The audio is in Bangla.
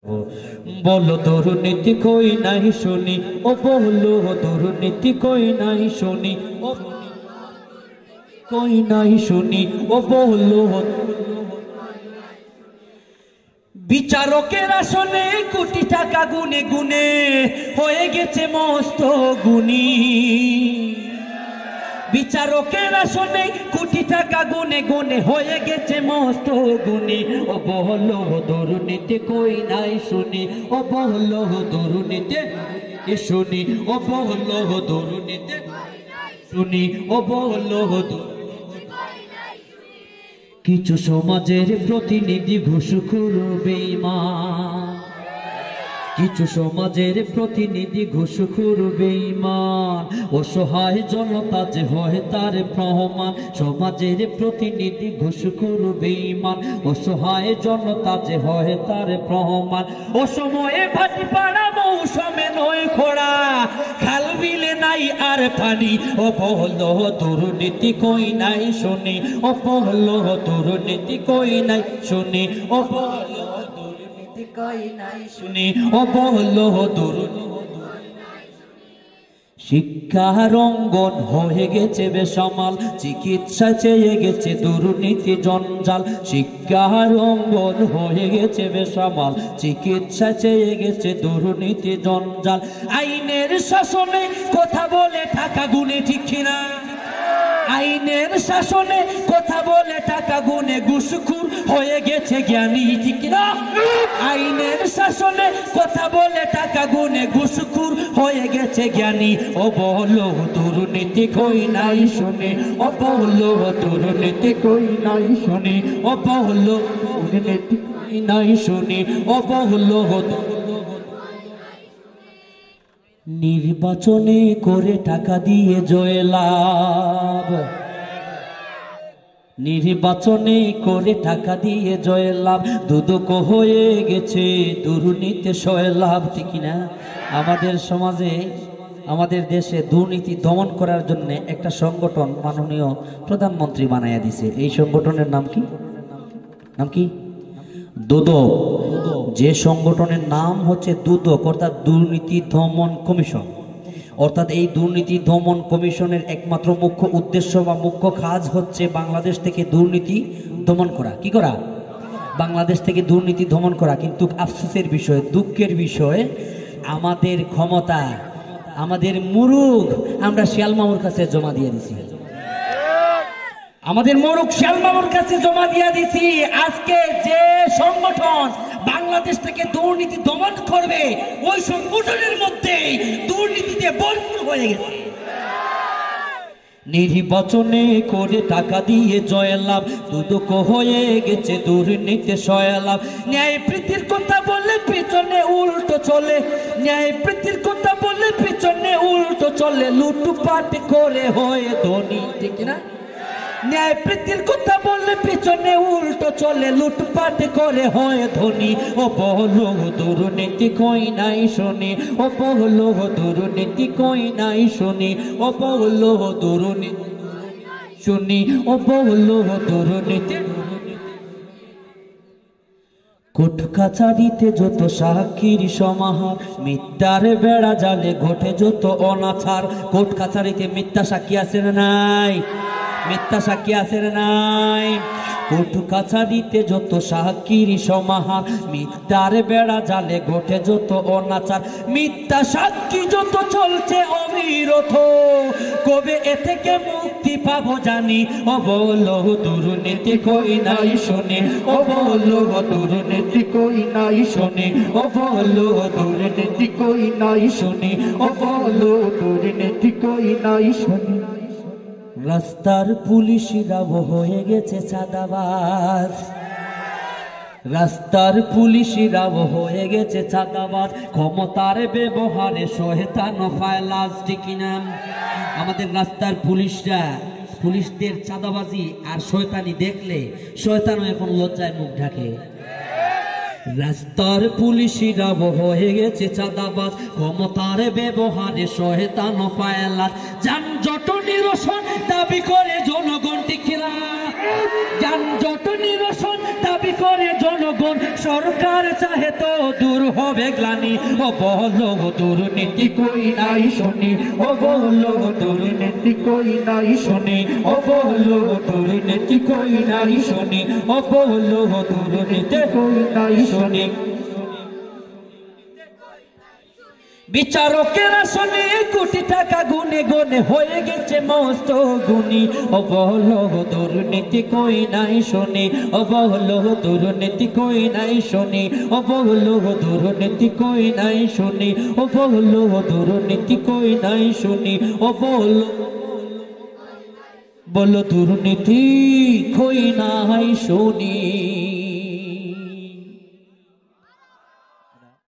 बोलो दुर्नीति कोई नहीं सुनी, ओ बोलो दुर्नीति कोई नहीं सुनी, ओ कोई नहीं सुनी, ओ बोलो বিচারকের আসনে কোটি টাকা গুনে গুনে হয়ে গেছে মস্ত গুণী। বিচারকের আসনে কোটি টাকা গুনে গুনে হয়ে গেছে মস্ত গুণী। ও বলো দুর্নীতি কই নাই শুনি, ও বলো দুর্নীতি শুনি, ও বলো দুর্নীতি শুনি, ও বলো কিছু সমাজের প্রতিনিধি ঘুষখোর বেঈমান, কিছু সমাজের প্রতিনিধি ঘুষখোর বেঈমান, অসহায় জনতা যে হয় তার প্রমাণ। সমাজের প্রতিনিধি ঘুষখোর বেঈমান, অসহায় জনতা যে হয় তার প্রমাণ। অসময়ে ভাটি পাড়া মৌসুমে নয় খোড়া, খাল বিলে নাই আর পানি। ও বলো দুর্নীতি কই নাই শুনি, ও বলো দুর্নীতি কই নাই শুনি, ও বলো দুর্নীতি কই নাই শুনি, ও বলো দুর্নীতি। শিক্ষার অঙ্গন হয়ে গেছে বেসামাল, চিকিৎসা চেয়ে গেছে দুর্নীতি জঞ্জাল। শিক্ষার অঙ্গন হয়ে গেছে বেসামাল, চিকিৎসা চেয়ে গেছে দুর্নীতি জঞ্জাল। আইনের শাসনে কথা বলে টাকা গুনে, ঠিক কিনা? আইনের শাসনে কথা বলে টাকা গুনে ঘুষখোর হয়ে গেছে জ্ঞানী, ঠিক কিনা? আইনের শাসনে কথা বলে টাকা গুনে ঘুষখোর হয়ে গেছে জ্ঞানী। ও বলো দুর্নীতি কই নাই শুনি, ও বলো দুর্নীতি কই নাই শুনি, ও বলো দুর্নীতি কই নাই শুনি, ও বলো। নির্বাচনে করে টাকা দিয়ে জয়লাভ, নির্বাচনে করে টাকা দিয়ে জয়লাভ, দুদক হয়ে গেছে দুর্নীতি সয়লাভ, ঠিক না? আমাদের সমাজে, আমাদের দেশে দুর্নীতি দমন করার জন্য একটা সংগঠন মাননীয় প্রধানমন্ত্রী বানাইয়া দিছে। এই সংগঠনের নাম কি? নাম কি? দুদক। যে সংগঠনের নাম হচ্ছে দুদক, অর্থাৎ দুর্নীতি দমন কমিশন। অর্থাৎ এই দুর্নীতি দমন কমিশনের একমাত্র মুখ্য উদ্দেশ্য বা মুখ্য কাজ হচ্ছে বাংলাদেশ থেকে দুর্নীতি দমন করা। কি করা? বাংলাদেশ থেকে দুর্নীতি দমন করা। কিন্তু আফসোসের বিষয়, দুঃখের বিষয়, আমাদের ক্ষমতা, আমাদের মুরুখ আমরা শিয়াল মামুর কাছে জমা দিয়ে দিছি। আমাদের মুরুখ শিয়াল মামুর কাছে জমা দিয়ে দিছি। আজকে যে সংগঠন বাংলাদেশ থেকে দুর্নীতি দমন করবে, ওই সংগঠনের মধ্যে দুর্নীতিতে ভরপুর হয়ে গেছে। নির্বাচনে করে টাকা দিয়ে জয়লাভ, দুদক হয়ে গেছে দুর্নীতি সয়লাভ। ন্যায় প্রীতির কথা বলে পিছনে উল্টো চলে, ন্যায় প্রীতির কথা বলে পিছনে উল্টো চলে, লুটপাট করে হয়ে ধনী, ঠিক না? ন্যায় প্রীতির কথা বললে পিছনে উল্টো চলে, লুটপাট করে হয় ধনী। ও বলো দুর্নীতি কই নাই শুনি, ও বলো দুর্নীতি কই নাই শুনি, ও বলো দুর্নীতি শুনি, ও বলো দুর্নীতি। কোর্ট কাছারিতে যত সাক্ষীর সমাহার, মিথ্যার বেড়া জালে ঘটে যত অনাচার। কোর্ট কাছারিতে মিথ্যা সাক্ষী আছে না নাই? মিথ্যা সাক্ষী আছে না নাই? কোর্ট কাছারিতে যত সাক্ষীর সমাহার, মিথ্যার বেড়া জালে ঘটে যত অনাচার। মিথ্যা সাক্ষী যত চলছে অবিরত, কবে এ থেকে মুক্তি পাবো জানি। ও বলো দুর্নীতি কই নাই শুনি, ও বলো দুর্নীতি কই নাই শুনি, ও বলো দুর্নীতি কই নাই শুনি, ও বলো দুর্নীতি কই নাই শুনি। রাস্তার পুলিশরা হয়ে গেছে চাঁদাবাজ, রাস্তার পুলিশরা হয়ে গেছে চাঁদাবাজ। ক্ষমতার ব্যবহারে শয়তান ফায়লাজ, ঠিক না? আমাদের রাস্তার পুলিশরা, পুলিশদের চাঁদাবাজি আর শয়তানি দেখলে শয়তানও এখন লজ্জায় মুখ ঢাকে। রাস্তার পুলিশরা হয়ে গেছে চাঁদাবাজ, ক্ষমতার ব্যবহারে শয়তান ফায়লাজ। যানজট নিরসন দাবি করে জনগণ, ঠিক না? যানজট নিরসন দাবি করে জনগণ, সরকার চাহে তো দূর হবে গ্লানি ও বলো দুর্নীতি কই নাই শুনি ও বলো দুর্নীতি কই নাই শুনি ও বলো দুর্নীতি কই নাই শুনি ও বলো দুর্নীতি কই নাই শুনি বিচারকেরা শুনে কোটি টাকা গুনে গুনে হয়ে গেছে মস্ত গুণী ও বলো দুর্নীতি কই নাই শুনি ও বলো দুর্নীতি কই নাই শুনি ও বলো দুর্নীতি কই নাই শুনি ও বলো দুর্নীতি কই নাই শুনি ও বলো দুর্নীতি কই নাই শুনি।